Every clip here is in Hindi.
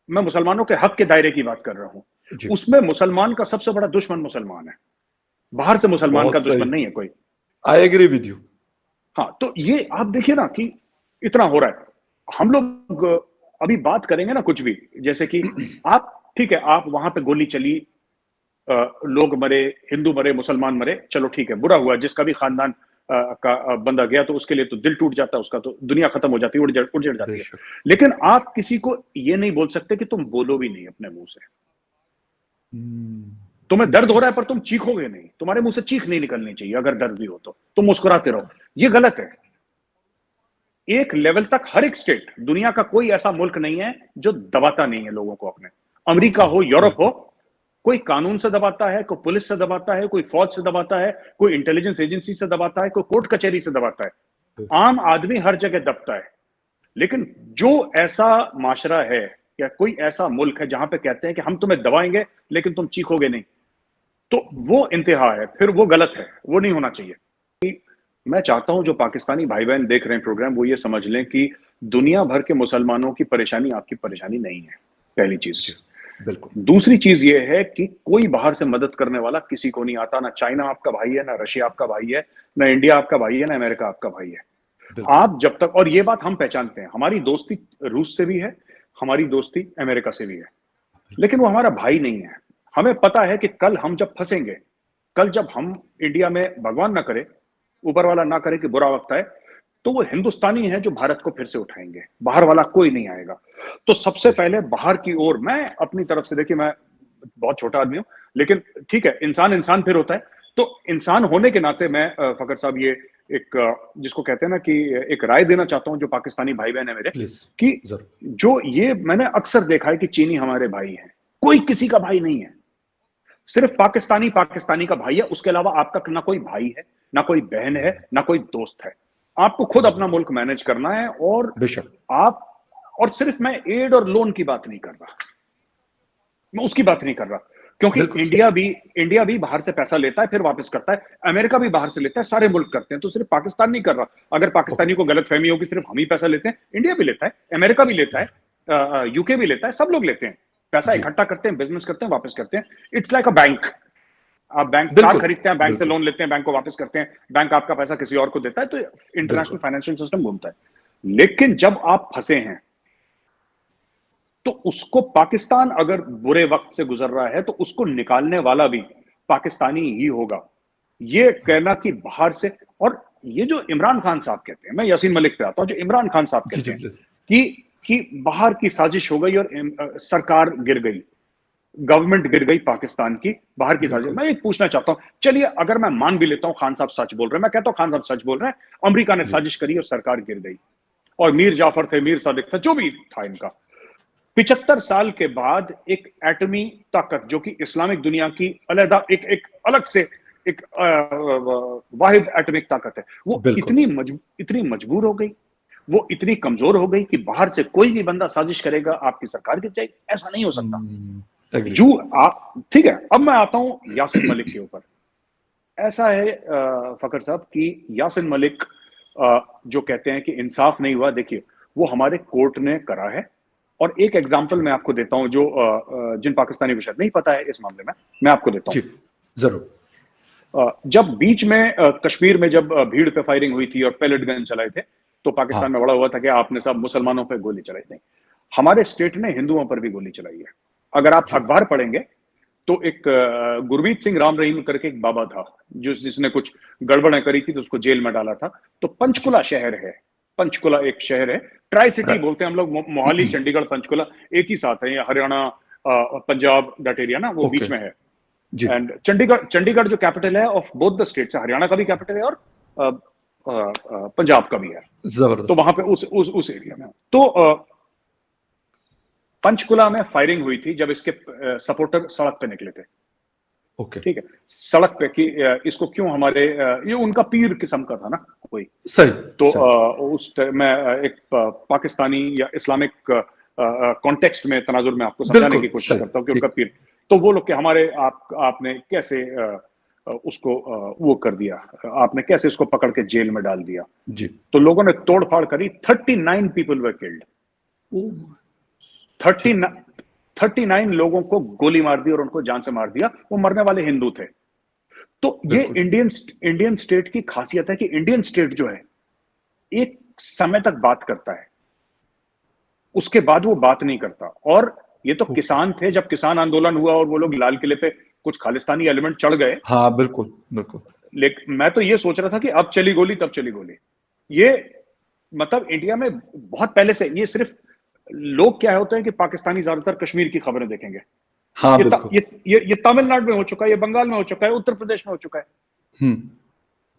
मैं मुसलमानों के हक के दायरे की बात कर रहा हूं। उसमें मुसलमान का सबसे बड़ा दुश्मन मुसलमान है, बाहर से मुसलमान का दुश्मन नहीं है कोई। I agree with you. हाँ, तो ये आप देखिए ना कि इतना हो रहा है। हम लोग अभी बात करेंगे ना कुछ भी, जैसे कि आप ठीक है, आप वहां पे गोली चली, लोग मरे, हिंदू मरे, मुसलमान मरे, चलो ठीक है, बुरा हुआ, जिसका भी खानदान का बंदा गया तो उसके लिए तो दिल टूट जाता है, उसका तो दुनिया खत्म हो जाती है, उड़ जाती है। लेकिन आप किसी को ये नहीं बोल सकते कि तुम बोलो भी नहीं अपने मुंह से। तुम्हें दर्द हो रहा है पर तुम चीखोगे नहीं, तुम्हारे मुंह से चीख नहीं निकलनी चाहिए। अगर दर्द भी हो तो तुम मुस्कुराते रहो, ये गलत है। एक लेवल तक हर एक स्टेट, दुनिया का कोई ऐसा मुल्क नहीं है जो दबाता नहीं है लोगों को अपने। अमेरिका हो, यूरोप हो, कोई कानून से दबाता है, कोई पुलिस से दबाता है, कोई फौज से दबाता है, कोई इंटेलिजेंस एजेंसी से दबाता है, कोई कोर्ट कचहरी से दबाता है। आम आदमी हर जगह दबता है। लेकिन जो ऐसा माशरा है या कोई ऐसा मुल्क है जहां पे कहते हैं कि हम तुम्हें दबाएंगे लेकिन तुम चीखोगे नहीं, तो वो इंतहा है, फिर वो गलत है, वो नहीं होना चाहिए। मैं चाहता हूं जो पाकिस्तानी भाई बहन देख रहे हैं प्रोग्राम, वो ये समझ लें कि दुनिया भर के मुसलमानों की परेशानी आपकी परेशानी नहीं है, पहली चीज। बिल्कुल। दूसरी चीज ये है कि कोई बाहर से मदद करने वाला किसी को नहीं आता। ना चाइना आपका भाई है, ना रशिया आपका भाई है, ना इंडिया आपका भाई है, ना अमेरिका आपका भाई है। आप जब तक, और ये बात हम पहचानते हैं, हमारी दोस्ती रूस से भी है, हमारी दोस्ती अमेरिका से भी है, लेकिन वो हमारा भाई नहीं है। हमें पता है कि कल हम जब फंसेंगे, कल जब हम इंडिया में, भगवान ना करे, ऊपर वाला ना करे कि बुरा वक्त आए, तो वो हिंदुस्तानी है जो भारत को फिर से उठाएंगे, बाहर वाला कोई नहीं आएगा। तो सबसे पहले बाहर की ओर, मैं अपनी तरफ से, देखिए मैं बहुत छोटा आदमी हूं, लेकिन ठीक है, इंसान इंसान फिर होता है। तो इंसान होने के नाते मैं फकर साहब ये एक जिसको कहते हैं ना कि एक राय देना चाहता हूं जो पाकिस्तानी भाई बहन है मेरे, कि जो ये मैंने अक्सर देखा है कि चीनी हमारे भाई हैं, कोई किसी का भाई नहीं है, सिर्फ पाकिस्तानी पाकिस्तानी का भाई है। उसके अलावा आपका ना कोई भाई है, ना कोई बहन है, ना कोई दोस्त है। आपको खुद अपना मुल्क मैनेज करना है। और आप, और सिर्फ मैं एड और लोन की बात नहीं कर रहा, मैं उसकी बात नहीं कर रहा, क्योंकि इंडिया भी बाहर से पैसा लेता है फिर वापस करता है, अमेरिका भी बाहर से लेता है, सारे मुल्क करते हैं, तो सिर्फ पाकिस्तान नहीं कर रहा। अगर पाकिस्तानी को गलतफहमी होगी सिर्फ हम ही पैसा लेते हैं, इंडिया भी लेता है, अमेरिका भी लेता है, यूके भी लेता है, सब लोग लेते हैं, पैसा इकट्ठा करते हैं, बिजनेस करते हैं, वापस करते हैं। It's like a bank. आप बैंक कार खरीदते हैं, बैंक से लोन लेते हैं, बैंक को वापस करते हैं, बैंक आपका पैसा किसी और को देता है, तो इंटरनेशनल फाइनेंशियल सिस्टम घूमता है। लेकिन जब आप फंसे हैं तो उसको, पाकिस्तान अगर बुरे वक्त से गुजर रहा है तो उसको निकालने वाला भी पाकिस्तानी ही होगा। ये कहना कि बाहर से, और ये जो इमरान खान साहब कहते हैं, मैं यासीन मलिक पे आता हूं, जो इमरान खान साहब कहते हैं कि बाहर की साजिश हो गई और सरकार गिर गई, गवर्नमेंट गिर गई पाकिस्तान की, बाहर की साजिश। मैं एक पूछना चाहता हूं, चलिए अगर मैं मान भी लेता हूं खान साहब सच बोल रहे हैं, मैं कहता हूं खान साहब सच बोल रहे हैं, अमेरिका ने साजिश करी और सरकार गिर गई, और मीर जाफर थे, मीर सादिक था, जो भी था इनका, 75 साल के बाद एक एटमी ताकत जो कि इस्लामिक दुनिया की अलग एक अलग से एक वाहिद एटमिक ताकत है, वो इतनी मजबूर हो गई, वो इतनी कमजोर हो गई कि बाहर से कोई भी बंदा साजिश करेगा आपकी सरकार गिर जाएगी। ऐसा नहीं हो सकता। ठीक है, अब मैं आता हूं यासिन मलिक के ऊपर। ऐसा है फकर साहब कि यासिन मलिक जो कहते हैं कि इंसाफ नहीं हुआ, देखिए वो हमारे कोर्ट ने करा है। और एक एग्जांपल मैं आपको देता हूं, जो जिन पाकिस्तानी को शायद नहीं पता है इस मामले में, मैं आपको देता हूं। जरूर। जब बीच में कश्मीर में जब भीड़ पे फायरिंग हुई थी और पैलेट गन चलाए थे, तो पाकिस्तान में बड़ा हुआ था कि आपने सब मुसलमानों पर गोली चलाई। नहीं, हमारे स्टेट ने हिंदुओं पर भी गोली चलाई है। अगर आप अखबार पढ़ेंगे तो एक गुरमीत सिंह राम रहीम करके एक बाबा था जिसने कुछ गड़बड़ें करी थी, तो उसको जेल में डाला था। तो पंचकुला शहर है, पंचकुला एक शहर है, ट्राई सिटी बोलते हैं हम लोग, मोहाली, चंडीगढ़, पंचकुला एक ही साथ है, हरियाणा, पंजाब, दैट एरिया ना, वो बीच में है। एंड चंडीगढ़ जो कैपिटल है of both the states, Haryana का भी कैपिटल है और पंजाब का भी है। तो वहां पे उस एरिया में, तो पंचकुला में फायरिंग हुई थी जब इसके सपोर्टर सड़क पे निकले थे। ठीक है, सड़क पे कि इसको क्यों हमारे, ये उनका पीर किस्म का था ना कोई, सही। तो उस मैं एक पाकिस्तानी या इस्लामिक कॉन्टेक्स्ट में तनाजुर में आपको समझाने की कोशिश करता हूँ कि उनका पीर, तो वो लोग के हमारे आपने कैसे उसको वो कर दिया, आपने कैसे इसको पकड़ के जेल में डाल दिया जी। तो लोगों ने तोड़फाड़ करी, 39 पीपल वर किल्ड, 39 लोगों को गोली मार दी और उनको जान से मार दिया। वो मरने वाले हिंदू थे। तो ये इंडियन स्टेट की खासियत है कि इंडियन स्टेट जो है एक समय तक बात करता है, उसके बाद वो बात नहीं करता। और ये तो किसान थे, जब किसान आंदोलन हुआ और वो लोग लाल किले पे कुछ खालिस्तानी एलिमेंट चढ़ गए। हाँ बिल्कुल बिल्कुल। लेकिन मैं तो ये सोच रहा था कि अब चली गोली तब चली गोली। ये मतलब इंडिया में बहुत पहले से ये सिर्फ लोग क्या होते हैं कि पाकिस्तानी ज्यादातर कश्मीर की खबरें देखेंगे। हाँ ये तमिलनाडु में हो चुका है, ये बंगाल में हो चुका है, उत्तर प्रदेश में हो चुका है।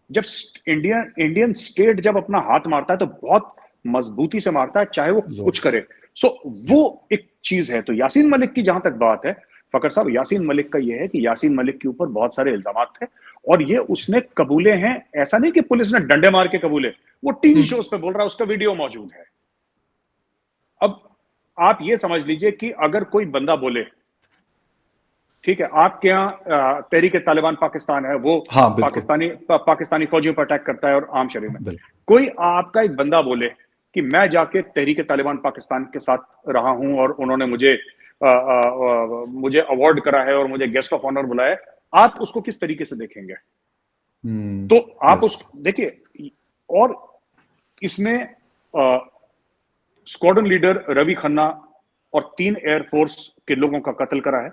जब इंडियन स्टेट जब अपना हाथ मारता है तो बहुत मजबूती से मारता है, चाहे वो कुछ करे। सो वो एक चीज है। तो यासीन मलिक की जहां तक बात है फकर साहब, यासीन मलिक का ये है कि यासीन मलिक के ऊपर बहुत सारे इल्जामात थे और ये उसने कबूले हैं। ऐसा नहीं कि पुलिस ने डंडे मार के कबूले, वो टीवी शोज पे बोल रहा है, उसका वीडियो मौजूद है। अब आप ये समझ लीजिए कि अगर कोई बंदा बोले, ठीक है, आपके यहाँ तहरीक तालिबान पाकिस्तान है, वो हाँ, पाकिस्तानी फौजियों पर अटैक करता है और आम शरीर में कोई आपका एक बंदा बोले कि मैं जाके तहरीक तालिबान पाकिस्तान के साथ रहा हूं और उन्होंने मुझे अवार्ड करा है और मुझे गेस्ट ऑफ ऑनर बुलाया है, आप उसको किस तरीके से देखेंगे? तो आप उस देखिए, और इसमें स्क्वाड्रन लीडर रवि खन्ना और 3 एयरफोर्स के लोगों का कत्ल करा है,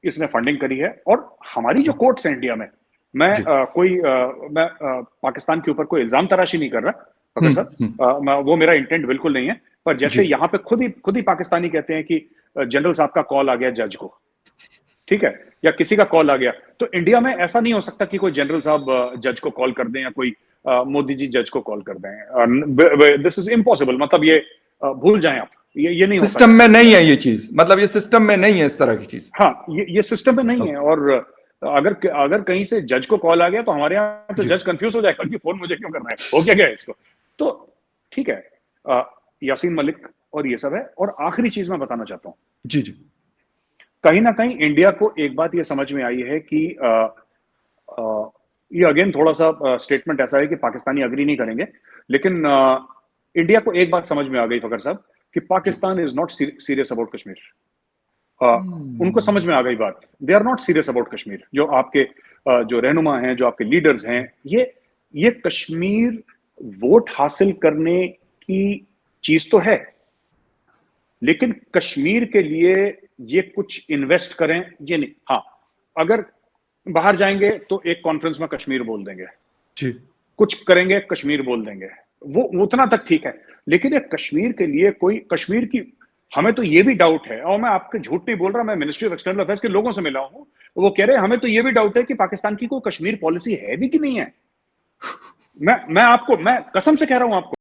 इसने फंडिंग करी है। और हमारी जो कोर्ट्स हैं इंडिया में, मैं पाकिस्तान के ऊपर कोई इल्जाम तराशी नहीं कर रहा फकर साहब, वो मेरा इंटेंट बिल्कुल नहीं है। पर जैसे यहाँ पे खुद ही पाकिस्तानी कहते हैं कि जनरल साहब का कॉल आ गया जज को, ठीक है, या किसी का कॉल आ गया, तो इंडिया में ऐसा नहीं हो सकता कि कोई जनरल साहब जज को कॉल कर दें या कोई मोदी जी जज को कॉल कर दें। This is impossible. मतलब ये भूल जाएं आप, ये नहीं सिस्टम में नहीं है ये चीज, मतलब ये सिस्टम में नहीं है इस तरह की चीज। हाँ, ये सिस्टम में नहीं है। और अगर कहीं से जज को कॉल आ गया तो हमारे यहाँ तो जज कंफ्यूज हो जाएगा कि फोन मुझे क्यों करना है, हो क्या गया इसको। तो ठीक है, यासीन मलिक और ये सब है। और आखिरी चीज मैं बताना चाहता हूँ, जी, कहीं ना कहीं इंडिया को एक बात ये समझ में आई है कि ये अगेन थोड़ा सा स्टेटमेंट ऐसा है कि पाकिस्तानी अग्री नहीं करेंगे, लेकिन इंडिया को एक बात समझ में आ गई फकर साहब कि Pakistan is not serious about Kashmir. उनको समझ में आ गई बात, they are not serious about Kashmir. जो आपके जो रहनुमा हैं, जो आपके लीडर्स हैं, ये कश्मीर वोट हासिल करने की चीज तो है, लेकिन कश्मीर के लिए ये कुछ इन्वेस्ट करें ये नहीं। हाँ, अगर बाहर जाएंगे तो एक कॉन्फ्रेंस में कश्मीर बोल देंगे जी, कुछ करेंगे कश्मीर बोल देंगे, वो उतना तक ठीक है। लेकिन ये कश्मीर के लिए कोई कश्मीर की, हमें तो ये भी डाउट है, और मैं आपके झूठ नहीं बोल रहा, मैं मिनिस्ट्री ऑफ एक्सटर्नल अफेयर्स के लोगों से मिला हूं, वो कह रहे हैं हमें तो ये भी डाउट है कि पाकिस्तान की कोई कश्मीर पॉलिसी है भी कि नहीं है। मैं कसम से कह रहा हूं आपको।